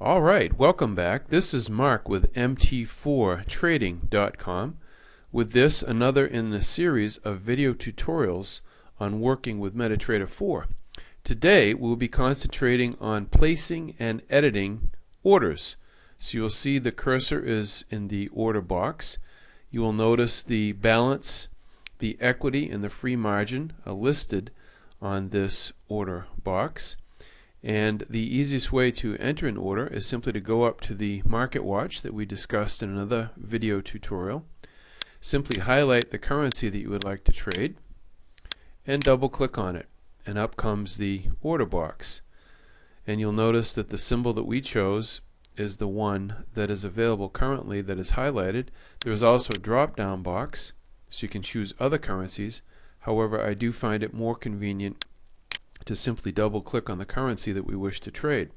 All right, welcome back. This is Mark with MT4Trading.com. With this, another in a series of video tutorials on working with MetaTrader 4. Today, we'll be concentrating on placing and editing orders. So you'll see the cursor is in the order box. You will notice the balance, the equity, and the free margin are listed on this order box. And the easiest way to enter an order is simply to go up to the market watch that we discussed in another video tutorial. Simply highlight the currency that you would like to trade and double click on it, and up comes the order box. And you'll notice that the symbol that we chose is the one that is available currently that is highlighted. There is also a drop down box so you can choose other currencies. However, I do find it more convenient to simply double click on the currency that we wish to trade.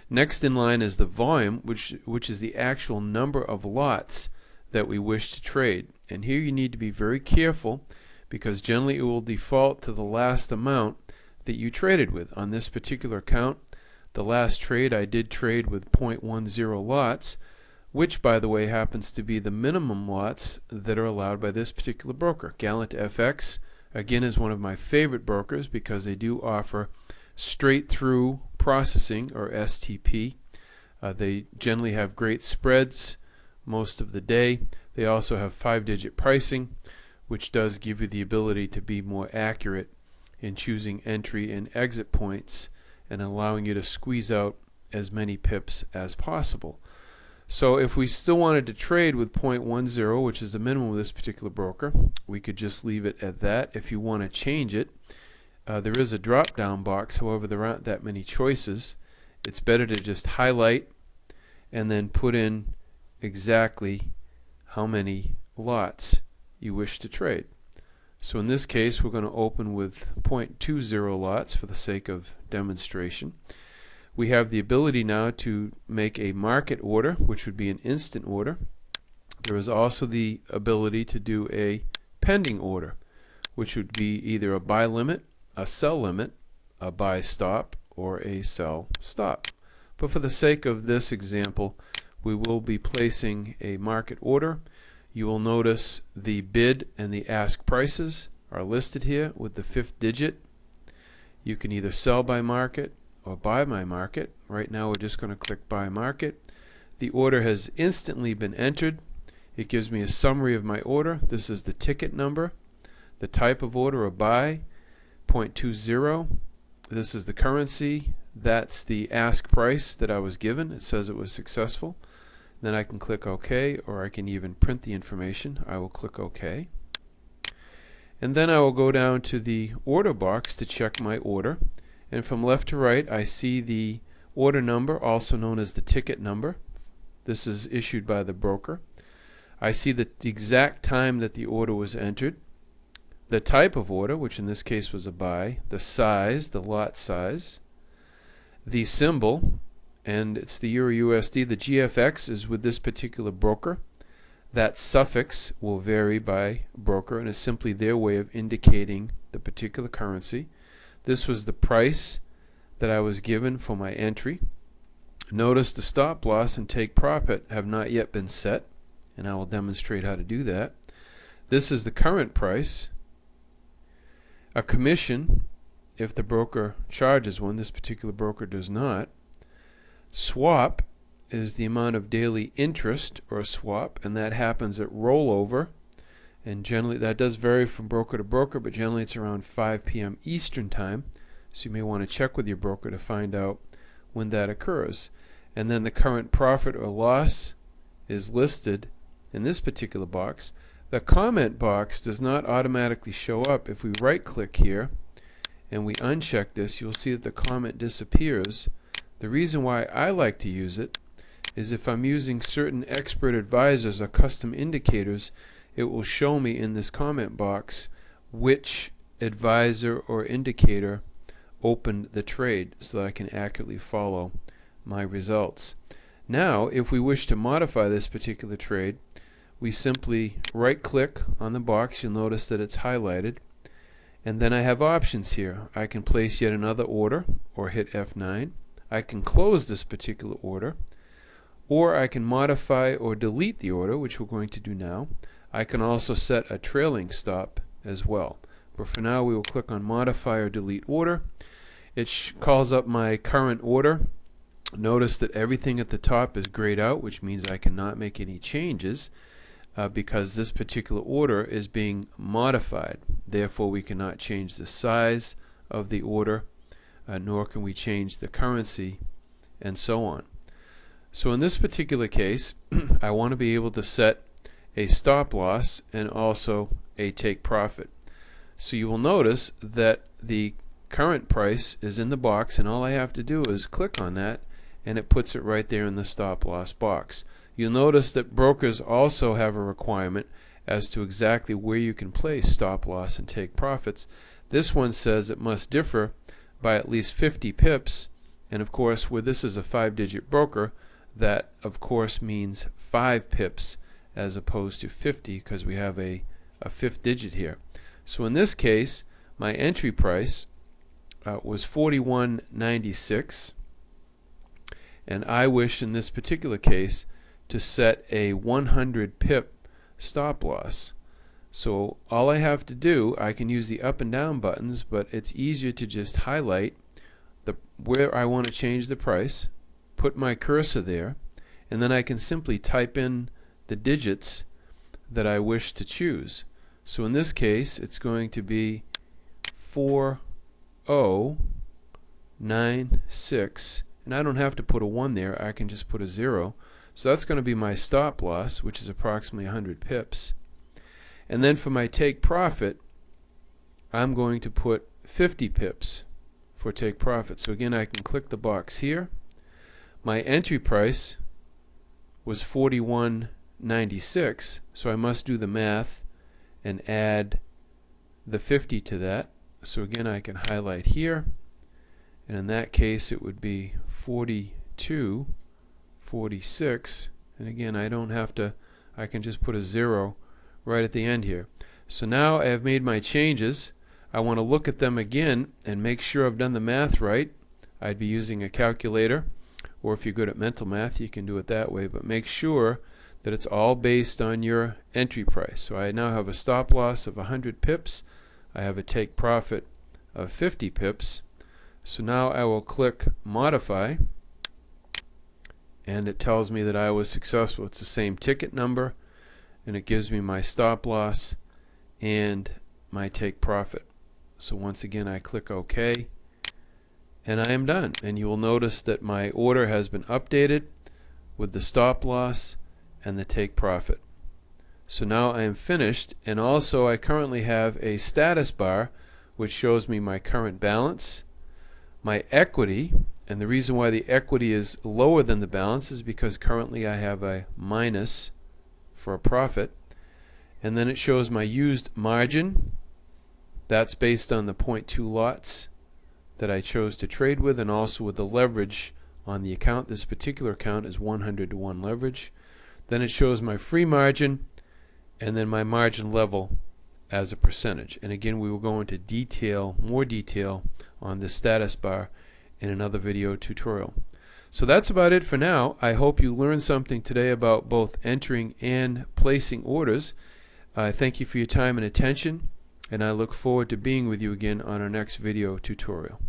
Next in line is the volume, which is the actual number of lots that we wish to trade. And here you need to be very careful, because generally it will default to the last amount that you traded with. On this particular account, the last trade I did trade with 0.10 lots, which by the way happens to be the minimum lots that are allowed by this particular broker. Gallant FX again is one of my favorite brokers because they do offer straight through processing, or STP. They generally have great spreads most of the day. They also have 5-digit pricing, which does give you the ability to be more accurate in choosing entry and exit points and allowing you to squeeze out as many pips as possible. So if we still wanted to trade with 0.10, which is the minimum of this particular broker, we could just leave it at that. If you want to change it, there is a drop down box. However, there aren't that many choices. It's better to just highlight and then put in exactly how many lots you wish to trade. So in this case, we're going to open with 0.20 lots for the sake of demonstration. We have the ability now to make a market order, which would be an instant order. There is also the ability to do a pending order, which would be either a buy limit, a sell limit, a buy stop, or a sell stop. But for the sake of this example, we will be placing a market order. You will notice the bid and the ask prices are listed here with the 5th digit. You can either sell by market or buy by market. Right now we're just going to click buy market. The order has instantly been entered. It gives me a summary of my order. This is the ticket number, the type of order, a buy, 0.20. This is the currency. That's the ask price that I was given. It says it was successful. Then I can click OK, or I can even print the information. I will click OK. And then I will go down to the order box to check my order. And from left to right, I see the order number, also known as the ticket number. This is issued by the broker. I see the exact time that the order was entered, the type of order, which in this case was a buy, the size, the lot size, the symbol, and it's the Euro USD. The GFX is with this particular broker. That suffix will vary by broker and is simply their way of indicating the particular currency. This was the price that I was given for my entry. Notice the stop loss and take profit have not yet been set, and I will demonstrate how to do that. This is the current price. A commission, if the broker charges one, this particular broker does not. Swap is the amount of daily interest or swap, and that happens at rollover. And generally that does vary from broker to broker, but generally it's around 5 p.m. Eastern time. So you may want to check with your broker to find out when that occurs. And then the current profit or loss is listed in this particular box. The comment box does not automatically show up. If we right click here and we uncheck this, you'll see that the comment disappears. The reason why I like to use it is if I'm using certain expert advisors or custom indicators, it will show me in this comment box which advisor or indicator opened the trade so that I can accurately follow my results. Now, if we wish to modify this particular trade, we simply right click on the box. You'll notice that it's highlighted, and then I have options here. I can place yet another order or hit F9. I can close this particular order, or I can modify or delete the order, which we're going to do now. I can also set a trailing stop as well. But for now, we will click on Modify or Delete Order. It calls up my current order. Notice that everything at the top is grayed out, which means I cannot make any changes because this particular order is being modified. Therefore, we cannot change the size of the order, nor can we change the currency, and so on. So in this particular case, I want to be able to set a stop loss and also a take profit. So you will notice that the current price is in the box, and all I have to do is click on that and it puts it right there in the stop loss box. You'll notice that brokers also have a requirement as to exactly where you can place stop loss and take profits. This one says it must differ by at least 50 pips, and of course where this is a 5-digit broker, that of course means 5 pips as opposed to 50, because we have a 5th digit here. So in this case, my entry price was $41.96, and I wish in this particular case to set a 100 pip stop loss. So all I have to do, I can use the up and down buttons, but it's easier to just highlight where I want to change the price, put my cursor there, and then I can simply type in the digits that I wish to choose. So in this case, it's going to be 4096, and I don't have to put a 1 there, I can just put a 0. So that's going to be my stop loss, which is approximately 100 pips. And then for my take profit, I'm going to put 50 pips for take profit. So again, I can click the box here. My entry price was $41.96, so I must do the math and add the 50 to that. So again, I can highlight here, and in that case it would be 42.46, and again I don't have to, I can just put a 0 right at the end here. So now I have made my changes. I want to look at them again and make sure I've done the math right. I'd be using a calculator, or if you're good at mental math you can do it that way, but make sure that it's all based on your entry price. So I now have a stop loss of 100 pips, I have a take profit of 50 pips. So now I will click Modify, and it tells me that I was successful. It's the same ticket number, and it gives me my stop loss and my take profit. So once again I click OK, and I am done. And you will notice that my order has been updated with the stop loss and the take profit. So now I am finished, and also I currently have a status bar which shows me my current balance, my equity, and the reason why the equity is lower than the balance is because currently I have a minus for a profit, and then it shows my used margin. That's based on the 0.2 lots that I chose to trade with, and also with the leverage on the account. This particular account is 100-to-1 leverage. Then it shows my free margin, and then my margin level as a percentage. And again, we will go into more detail on this status bar in another video tutorial. So that's about it for now. I hope you learned something today about both entering and placing orders. I thank you for your time and attention, and I look forward to being with you again on our next video tutorial.